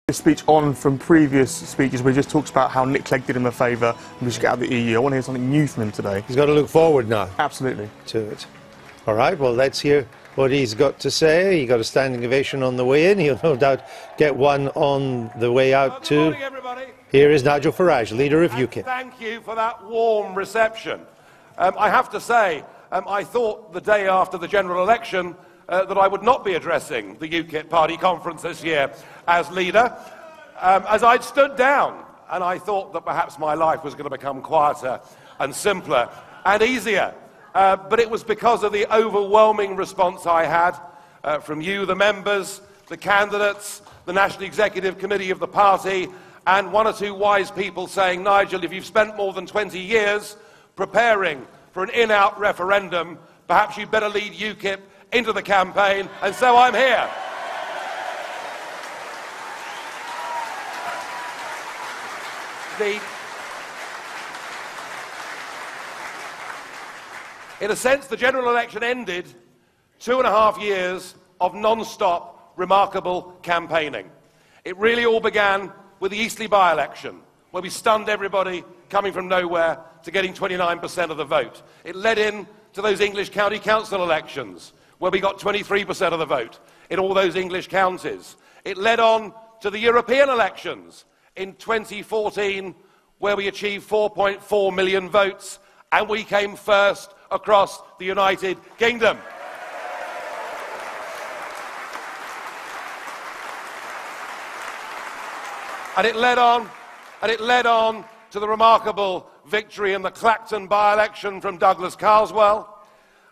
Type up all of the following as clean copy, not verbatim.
This speech on from previous speeches where he just talks about how Nick Clegg did him a favour and we should get out of the EU. I want to hear something new from him today. He's got to look forward now. Absolutely. To it. All right, well, let's hear what he's got to say. He got a standing ovation on the way in. He'll no doubt get one on the way out too. Good morning, everybody. Here is Nigel Farage, leader of UKIP. Thank you for that warm reception. I have to say, I thought the day after the general election that I would not be addressing the UKIP party conference this year as leader. As I'd stood down, and I thought that perhaps my life was going to become quieter and simpler and easier. But it was because of the overwhelming response I had from you, the members, the candidates, the National Executive Committee of the party, and one or two wise people saying, Nigel, if you've spent more than 20 years preparing for an in-out referendum, perhaps you'd better lead UKIP into the campaign, and so I'm here. In a sense, the general election ended 2.5 years of non-stop, remarkable campaigning. It really all began with the Eastleigh by-election, where we stunned everybody coming from nowhere to getting 29% of the vote. It led in to those English county council elections, where we got 23% of the vote in all those English counties. It led on to the European elections in 2014, where we achieved 4.4 million votes, and we came first across the United Kingdom. And it led on to the remarkable victory in the Clacton by-election from Douglas Carswell.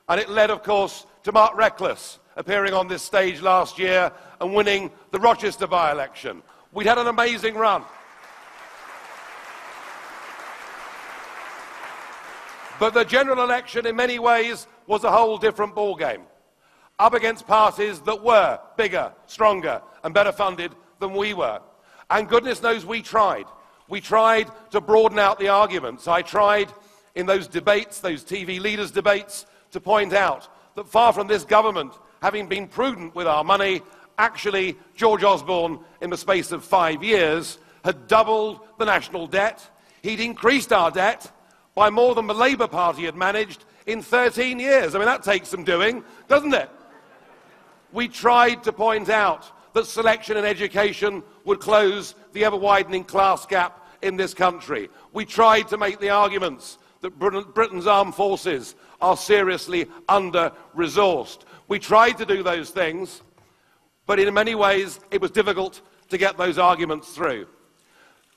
And it led, of course, to Mark Reckless appearing on this stage last year and winning the Rochester by-election. We'd had an amazing run. But the general election, in many ways, was a whole different ballgame. Up against parties that were bigger, stronger, and better funded than we were. And goodness knows we tried. We tried to broaden out the arguments. I tried in those debates, those TV leaders' debates, to point out that far from this government having been prudent with our money, actually George Osborne, in the space of 5 years, had doubled the national debt. He'd increased our debt by more than the Labour Party had managed in 13 years. I mean, that takes some doing, doesn't it? We tried to point out that selection in education would close the ever-widening class gap in this country. We tried to make the arguments that Britain's armed forces are seriously under-resourced. We tried to do those things, but in many ways it was difficult to get those arguments through.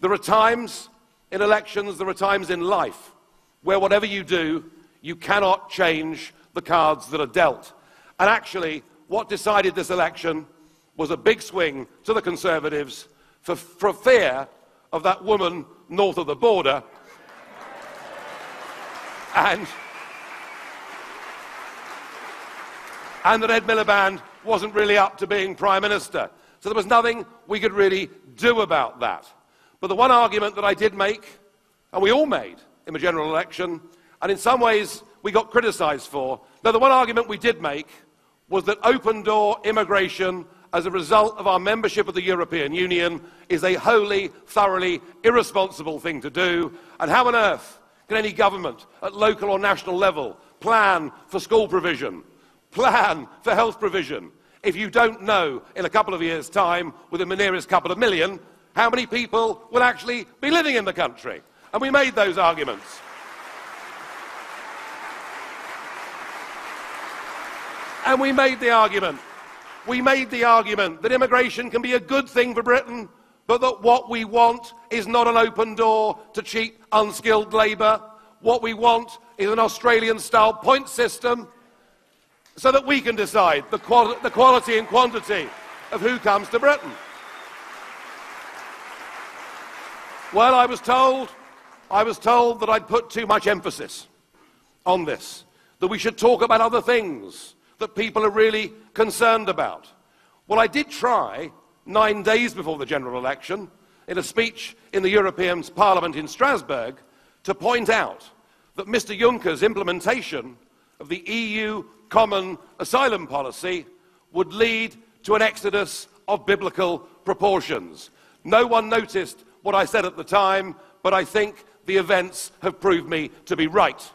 There are times in elections, there are times in life, where whatever you do, you cannot change the cards that are dealt. And actually, what decided this election was a big swing to the Conservatives for fear of that woman north of the border and that Ed Miliband wasn't really up to being Prime Minister. So there was nothing we could really do about that. But the one argument that I did make, and we all made, in the general election, and in some ways we got criticised for. Now, the one argument we did make was that open-door immigration as a result of our membership of the European Union is a wholly, thoroughly irresponsible thing to do, and how on earth can any government at local or national level plan for school provision, plan for health provision, if you don't know in a couple of years' time, within the nearest couple of million, how many people will actually be living in the country? And we made those arguments. And we made the argument. We made the argument that immigration can be a good thing for Britain, but that what we want is not an open door to cheap, unskilled labour. What we want is an Australian-style point system so that we can decide the quality and quantity of who comes to Britain. Well, I was told that I'd put too much emphasis on this, that we should talk about other things that people are really concerned about. Well, I did try 9 days before the general election, in a speech in the European Parliament in Strasbourg, to point out that Mr. Juncker's implementation of the EU common asylum policy would lead to an exodus of biblical proportions. No one noticed what I said at the time, but I think the events have proved me to be right.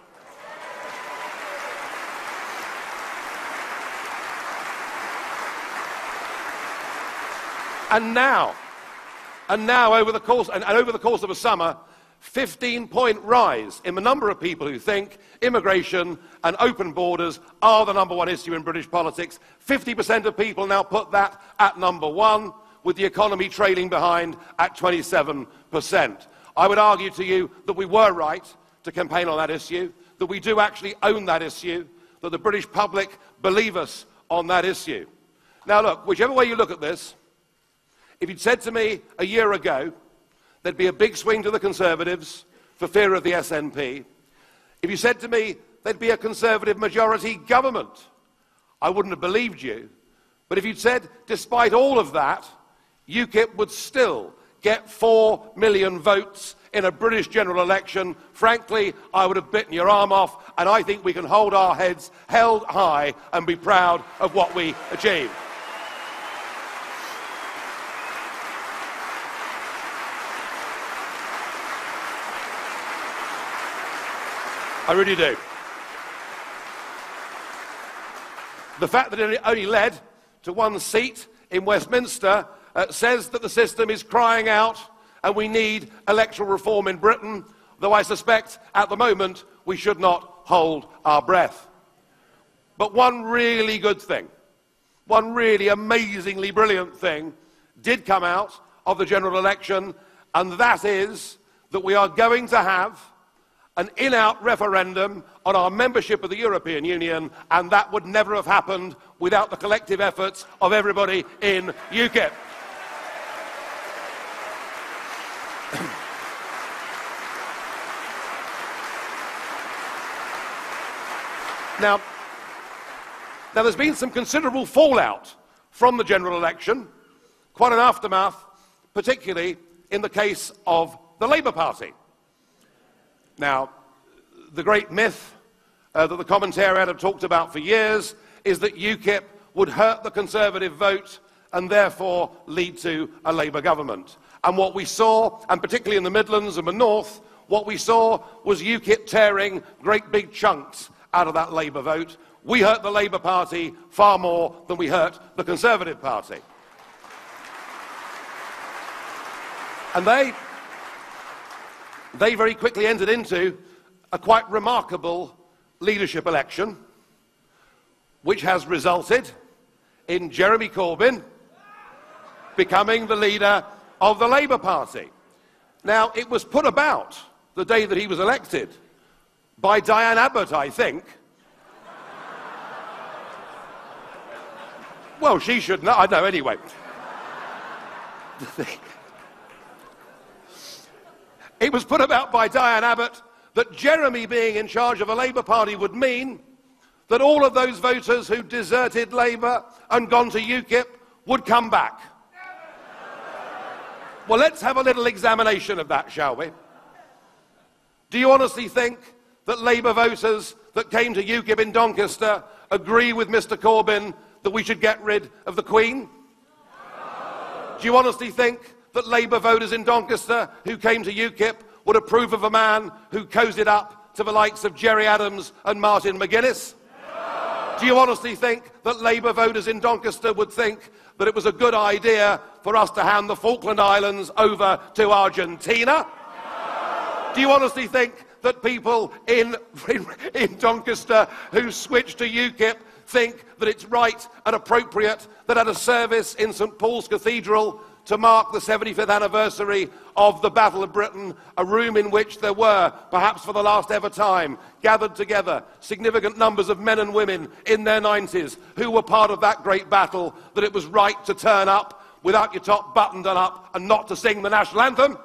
And now over the course of a summer, 15-point rise in the number of people who think immigration and open borders are the number one issue in British politics. 50% of people now put that at number one, with the economy trailing behind at 27%. I would argue to you that we were right to campaign on that issue, that we do actually own that issue, that the British public believe us on that issue. Now look, whichever way you look at this, if you'd said to me a year ago there'd be a big swing to the Conservatives for fear of the SNP, if you said to me there'd be a Conservative majority government, I wouldn't have believed you. But if you'd said, despite all of that, UKIP would still get 4 million votes in a British general election, frankly, I would have bitten your arm off, and I think we can hold our heads held high and be proud of what we achieved. I really do. The fact that it only led to one seat in Westminster says that the system is crying out and we need electoral reform in Britain, though I suspect at the moment we should not hold our breath. But one really good thing, one really amazingly brilliant thing did come out of the general election, and that is that we are going to have an in-out referendum on our membership of the European Union, and that would never have happened without the collective efforts of everybody in UKIP. Now, there's been some considerable fallout from the general election, quite an aftermath, particularly in the case of the Labour Party. Now, the great myth that the commentariat have talked about for years is that UKIP would hurt the Conservative vote and therefore lead to a Labour government. And what we saw, and particularly in the Midlands and the North, what we saw was UKIP tearing great big chunks out of that Labour vote. We hurt the Labour Party far more than we hurt the Conservative Party. And they very quickly entered into a quite remarkable leadership election, which has resulted in Jeremy Corbyn becoming the leader of the Labour Party. Now, it was put about the day that he was elected by Diane Abbott, I think. Well, she should know. I know, anyway. It was put about by Diane Abbott that Jeremy being in charge of a Labour Party would mean that all of those voters who deserted Labour and gone to UKIP would come back. Well, let's have a little examination of that, shall we? Do you honestly think that Labour voters that came to UKIP in Doncaster agree with Mr Corbyn that we should get rid of the Queen? Do you honestly think that Labour voters in Doncaster who came to UKIP would approve of a man who cozied up to the likes of Gerry Adams and Martin McGuinness? Do you honestly think that Labour voters in Doncaster would think that it was a good idea for us to hand the Falkland Islands over to Argentina? Do you honestly think that people in Doncaster who switched to UKIP think that it's right and appropriate that at a service in St Paul's Cathedral to mark the 75th anniversary of the Battle of Britain, a room in which there were, perhaps for the last ever time, gathered together significant numbers of men and women in their 90s who were part of that great battle, that it was right to turn up without your top buttoned up and not to sing the national anthem?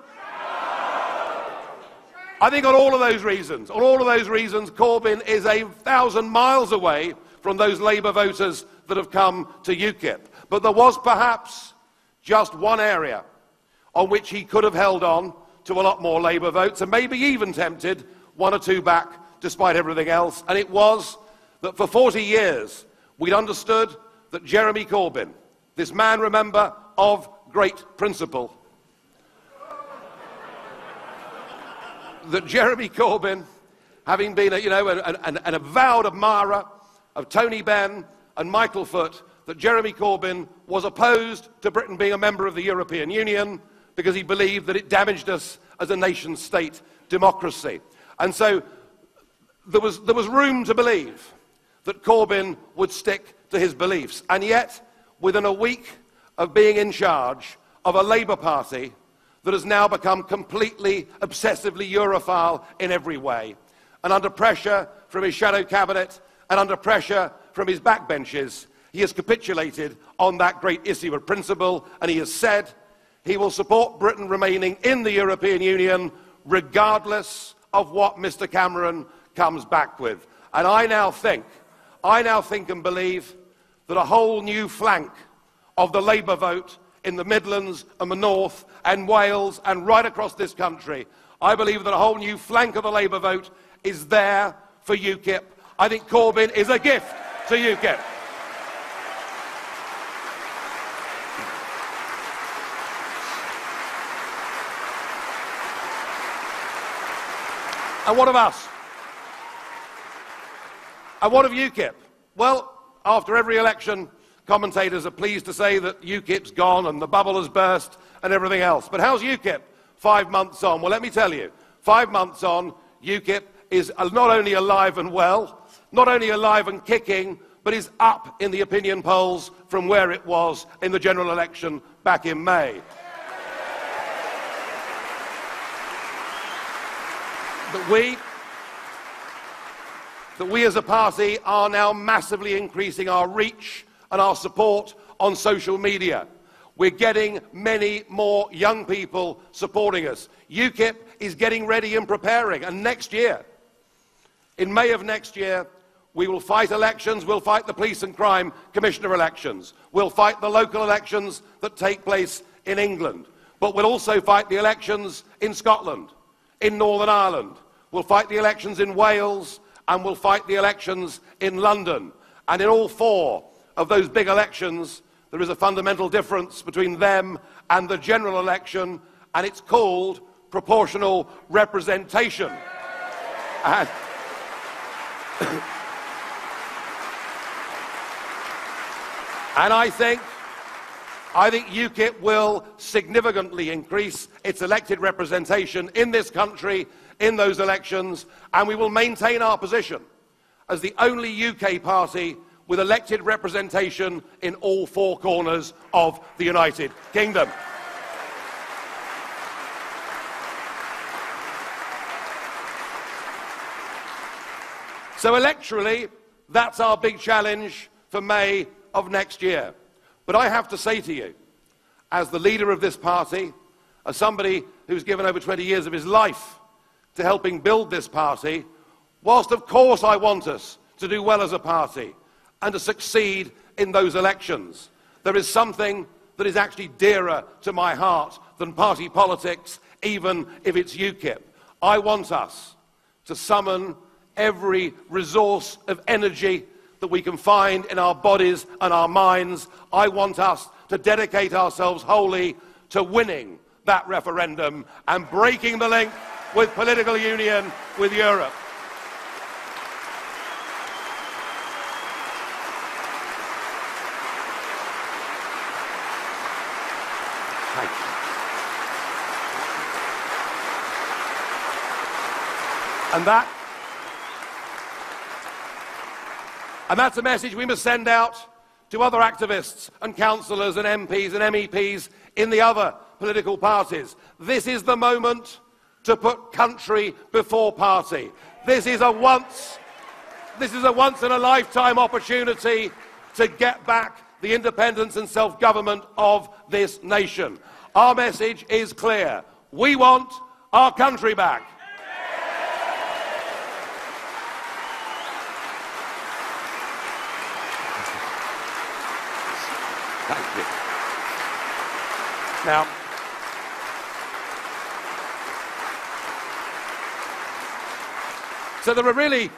I think on all of those reasons, Corbyn is 1,000 miles away from those Labour voters that have come to UKIP. But there was perhaps just one area on which he could have held on to a lot more Labour votes and maybe even tempted one or two back despite everything else, and it was that for 40 years we'd understood that Jeremy Corbyn, this man, remember, of great principle, that Jeremy Corbyn, having been an avowed admirer of Tony Benn and Michael Foot, that Jeremy Corbyn was opposed to Britain being a member of the European Union because he believed that it damaged us as a nation-state democracy. And so there was room to believe that Corbyn would stick to his beliefs. And yet, within a week of being in charge of a Labour Party that has now become completely, obsessively Europhile in every way, and under pressure from his shadow cabinet and under pressure from his backbenches, he has capitulated on that great issue of principle, and he has said he will support Britain remaining in the European Union regardless of what Mr. Cameron comes back with. And I now think and believe that a whole new flank of the Labour vote in the Midlands and the North and Wales and right across this country, I believe that a whole new flank of the Labour vote is there for UKIP. I think Corbyn is a gift to UKIP. And what of us? And what of UKIP? Well, after every election, commentators are pleased to say that UKIP's gone and the bubble has burst and everything else. But how's UKIP 5 months on? Well, let me tell you, 5 months on, UKIP is not only alive and well, not only alive and kicking, but is up in the opinion polls from where it was in the general election back in May. That we as a party are now massively increasing our reach and our support on social media. We're getting many more young people supporting us. UKIP is getting ready and preparing, and next year, in May of next year, we will fight elections. We'll fight the Police and Crime Commissioner elections. We'll fight the local elections that take place in England. But we'll also fight the elections in Scotland, in Northern Ireland. We'll fight the elections in Wales, and we'll fight the elections in London. And in all 4 of those big elections, there is a fundamental difference between them and the general election, and it's called proportional representation. And I think UKIP will significantly increase its elected representation in this country in those elections, and we will maintain our position as the only UK party with elected representation in all 4 corners of the United Kingdom. So electorally, that's our big challenge for May of next year. But I have to say to you, as the leader of this party, as somebody who's given over 20 years of his life to helping build this party, whilst of course I want us to do well as a party and to succeed in those elections, there is something that is actually dearer to my heart than party politics, even if it's UKIP. I want us to summon every resource of energy that we can find in our bodies and our minds. I want us to dedicate ourselves wholly to winning that referendum and breaking the link with political union with Europe. Thank you. And that's a message we must send out to other activists and councillors and MPs and MEPs in the other political parties. This is the moment to put country before party. This is a once in a lifetime opportunity to get back the independence and self-government of this nation. Our message is clear. We want our country back. Thank you. Now, so there are really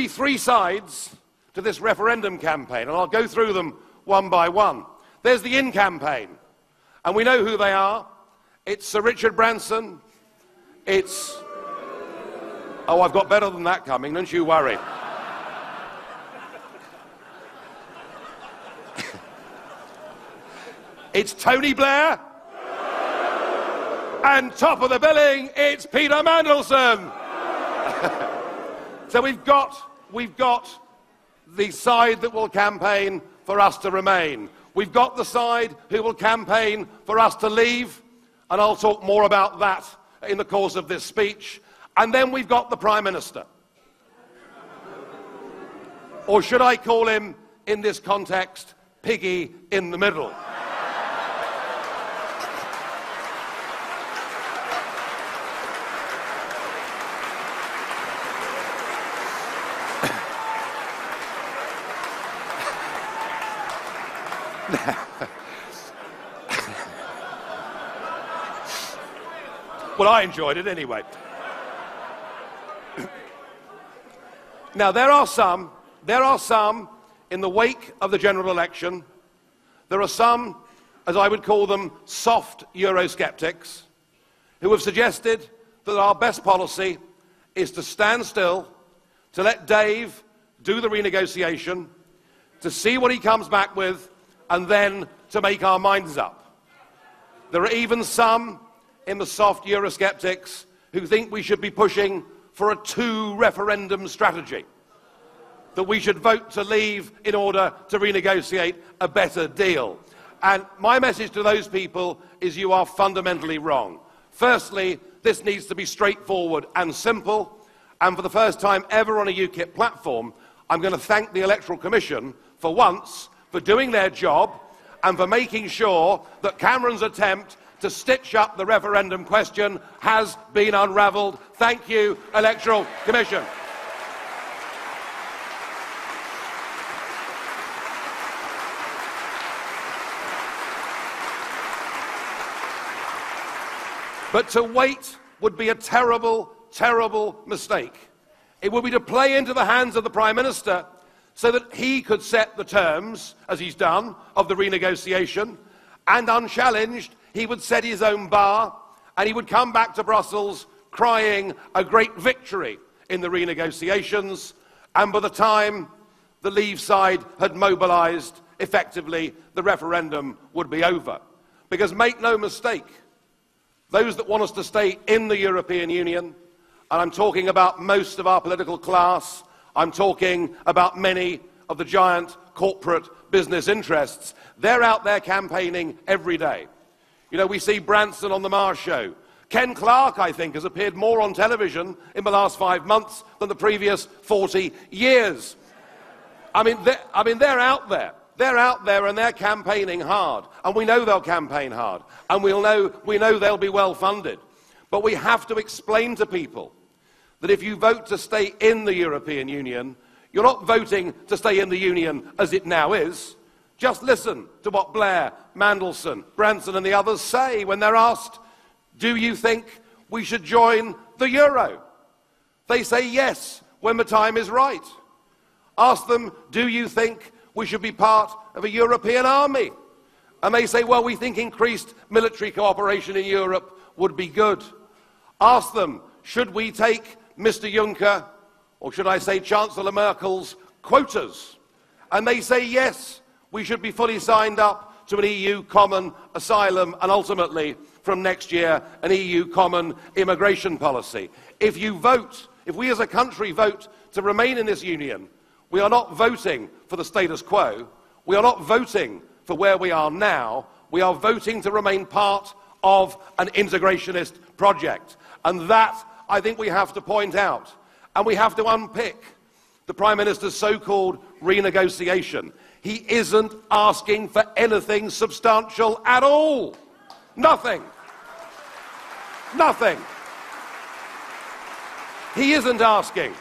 3 sides to this referendum campaign, and I'll go through them one by one. There's the in campaign, and we know who they are. It's Sir Richard Branson, it's Oh, I've got better than that coming, don't you worry. It's Tony Blair. And top of the billing, it's Peter Mandelson. So we've got the side that will campaign for us to remain. We've got the side who will campaign for us to leave, and I'll talk more about that in the course of this speech. And then we've got the Prime Minister. Or should I call him, in this context, Piggy in the middle? Well, I enjoyed it anyway. Now, there are some in the wake of the general election, there are some, as I would call them, soft Eurosceptics, who have suggested that our best policy is to stand still, to let Dave do the renegotiation, to see what he comes back with, and then to make our minds up. There are even some in the soft Eurosceptics who think we should be pushing for a two-referendum strategy, that we should vote to leave in order to renegotiate a better deal. And my message to those people is you are fundamentally wrong. Firstly, this needs to be straightforward and simple, and for the first time ever on a UKIP platform, I'm going to thank the Electoral Commission for once for doing their job and for making sure that Cameron's attempt to stitch up the referendum question has been unravelled. Thank you, Electoral Commission. But to wait would be a terrible, terrible mistake. It would be to play into the hands of the Prime Minister so that he could set the terms, as he's done, of the renegotiation, and unchallenged, he would set his own bar, and he would come back to Brussels crying a great victory in the renegotiations, and by the time the Leave side had mobilised, effectively, the referendum would be over. Because make no mistake, those that want us to stay in the European Union, and I'm talking about most of our political class, I'm talking about many of the giant corporate business interests, they're out there campaigning every day. You know, we see Branson on the Mars show. Ken Clarke, I think, has appeared more on television in the last 5 months than the previous 40 years. I mean, they're out there. They're out there and they're campaigning hard. And we know they'll campaign hard. And we know they'll be well funded. But we have to explain to people that if you vote to stay in the European Union, you're not voting to stay in the Union as it now is. Just listen to what Blair, Mandelson, Branson and the others say when they're asked, do you think we should join the euro? They say yes when the time is right. Ask them, do you think we should be part of a European army? And they say, well, we think increased military cooperation in Europe would be good. Ask them, should we take Mr. Juncker, or should I say Chancellor Merkel's quotas? And they say yes, we should be fully signed up to an EU common asylum and ultimately, from next year, an EU common immigration policy. If we as a country vote to remain in this union, we are not voting for the status quo, we are not voting for where we are now, we are voting to remain part of an integrationist project. And that, I think we have to point out, and we have to unpick the Prime Minister's so-called renegotiation. He isn't asking for anything substantial at all. Nothing. Nothing. He isn't asking.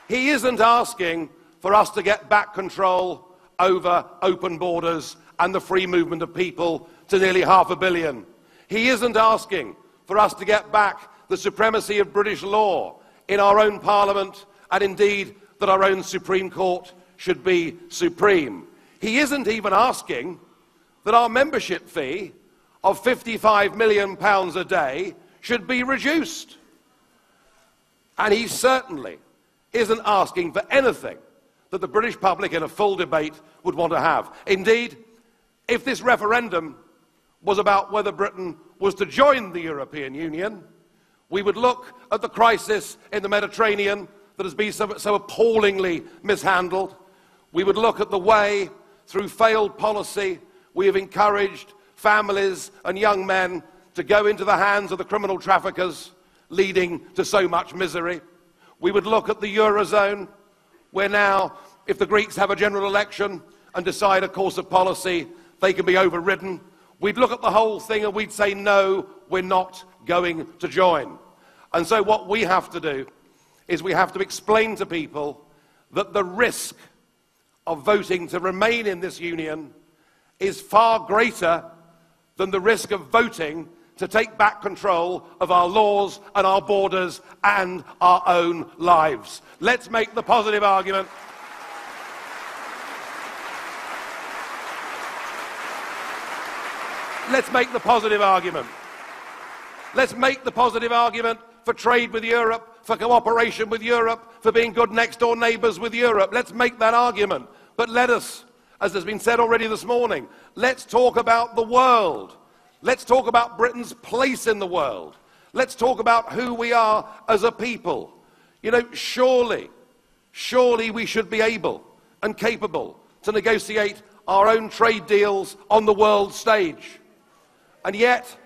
He isn't asking for us to get back control over open borders and the free movement of people to nearly 500 million. He isn't asking for us to get back the supremacy of British law in our own Parliament, and indeed that our own Supreme Court should be supreme. He isn't even asking that our membership fee of £55 million a day should be reduced. And he certainly isn't asking for anything that the British public in a full debate would want to have. Indeed, if this referendum was about whether Britain was to join the European Union, we would look at the crisis in the Mediterranean that has been so appallingly mishandled. We would look at the way, through failed policy, we have encouraged families and young men to go into the hands of the criminal traffickers, leading to so much misery. We would look at the Eurozone, where now, if the Greeks have a general election and decide a course of policy, they can be overridden. We'd look at the whole thing and we'd say, no, we're not going to join. And so what we have to do is we have to explain to people that the risk of voting to remain in this union is far greater than the risk of voting to take back control of our laws and our borders and our own lives. Let's make the positive argument. Let's make the positive argument. Let's make the positive argument for trade with Europe, for cooperation with Europe, for being good next-door neighbours with Europe. Let's make that argument. But let us, as has been said already this morning, let's talk about the world. Let's talk about Britain's place in the world. Let's talk about who we are as a people. You know, surely we should be able and capable to negotiate our own trade deals on the world stage. And yet,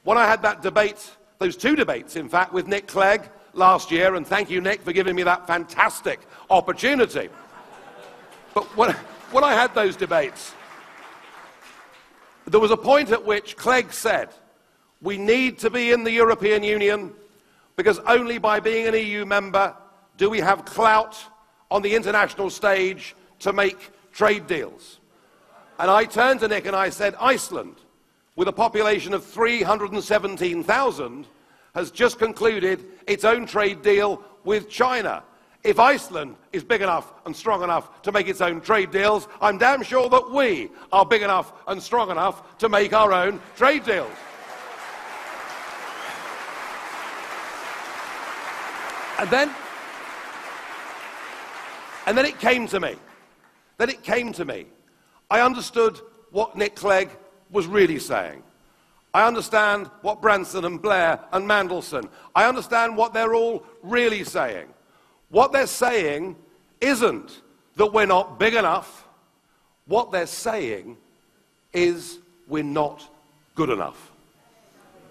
when I had that debate, those two debates, in fact, with Nick Clegg last year, and thank you, Nick, for giving me that fantastic opportunity. But when I had those debates, there was a point at which Clegg said, we need to be in the European Union because only by being an EU member do we have clout on the international stage to make trade deals. And I turned to Nick and I said, Iceland, with a population of 317,000, has just concluded its own trade deal with China. If Iceland is big enough and strong enough to make its own trade deals, I'm damn sure that we are big enough and strong enough to make our own trade deals. And then it came to me. I understood what Nick Clegg was really saying. I understand what Branson and Blair and Mandelson, I understand what they're all really saying. What they're saying isn't that we're not big enough. What they're saying is we're not good enough.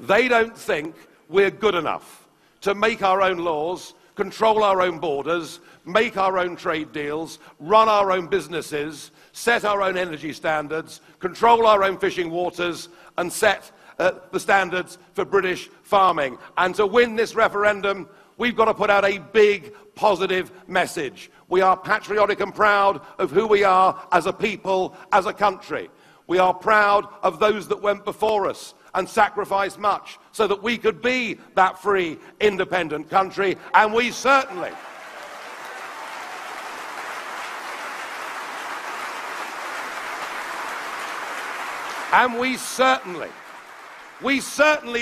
They don't think we're good enough to make our own laws, control our own borders, make our own trade deals, run our own businesses, set our own energy standards, control our own fishing waters, and set the standards for British farming. And to win this referendum, we've got to put out a big, positive message. We are patriotic and proud of who we are as a people, as a country. We are proud of those that went before us and sacrificed much so that we could be that free, independent country. And we certainly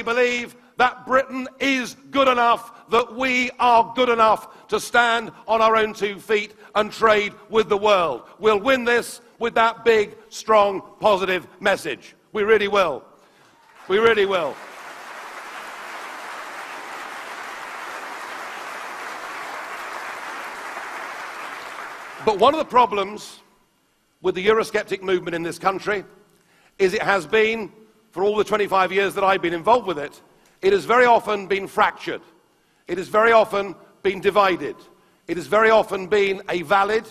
believe that Britain is good enough, that we are good enough to stand on our own 2 feet and trade with the world. We'll win this with that big, strong, positive message. We really will. We really will. But one of the problems with the Eurosceptic movement in this country is it has been, for all the 25 years that I've been involved with it, it has very often been fractured. It has very often been divided. It has very often been a valid,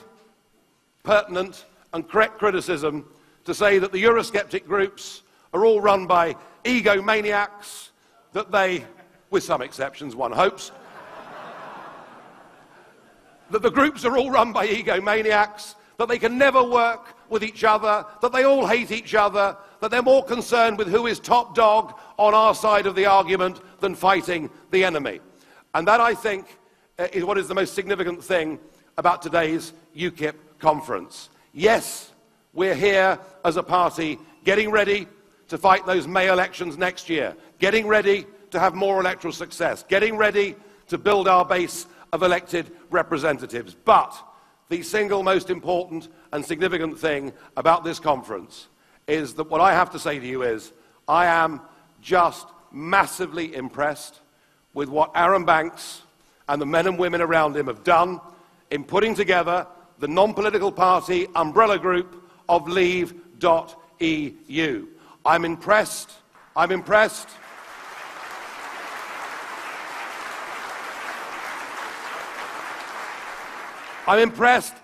pertinent and correct criticism to say that the Eurosceptic groups are all run by egomaniacs, that they, with some exceptions one hopes, that the groups are all run by egomaniacs, that they can never work with each other, that they all hate each other, that they're more concerned with who is top dog on our side of the argument than fighting the enemy. And that, I think, is what is the most significant thing about today's UKIP conference. Yes, we're here as a party getting ready to fight those May elections next year, getting ready to have more electoral success, getting ready to build our base of elected representatives. But the single most important and significant thing about this conference is that what I have to say to you is I am just massively impressed with what Aaron Banks and the men and women around him have done in putting together the non-political party umbrella group of Leave.eu. I'm impressed. I'm impressed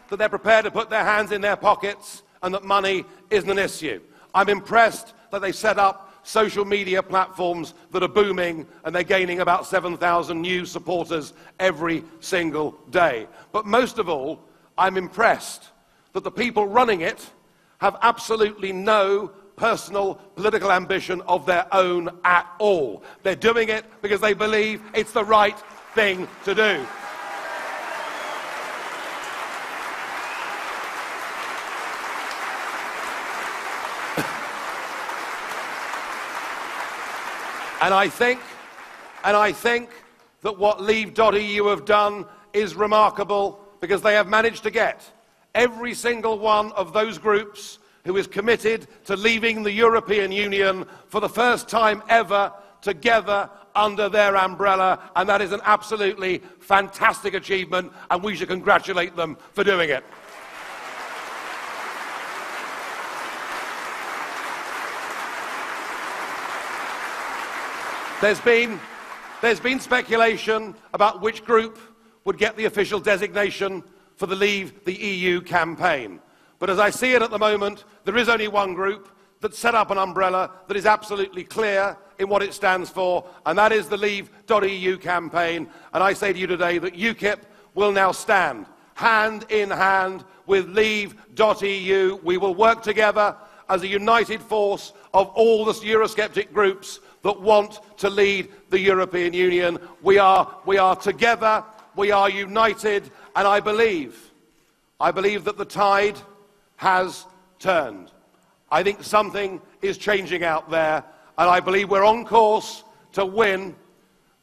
that they're prepared to put their hands in their pockets and that money isn't an issue. I'm impressed that they set up social media platforms that are booming and they're gaining about 7,000 new supporters every single day. But most of all, I'm impressed that the people running it have absolutely no personal political ambition of their own at all. They're doing it because they believe it's the right thing to do. And I think that what Leave.eu have done is remarkable because they have managed to get every single one of those groups who is committed to leaving the European Union for the first time ever together under their umbrella, and that is an absolutely fantastic achievement, and we should congratulate them for doing it. There's been speculation about which group would get the official designation for the Leave the EU campaign. But as I see it at the moment, there is only one group that set up an umbrella that is absolutely clear in what it stands for, and that is the Leave.eu campaign. And I say to you today that UKIP will now stand hand in hand with Leave.eu. We will work together as a united force of all the Eurosceptic groups that want to lead the European Union. We are together, we are united, and I believe that the tide has turned. I think something is changing out there, and I believe we're on course to win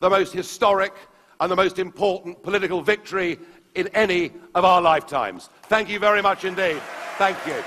the most historic and the most important political victory in any of our lifetimes. Thank you very much indeed. Thank you.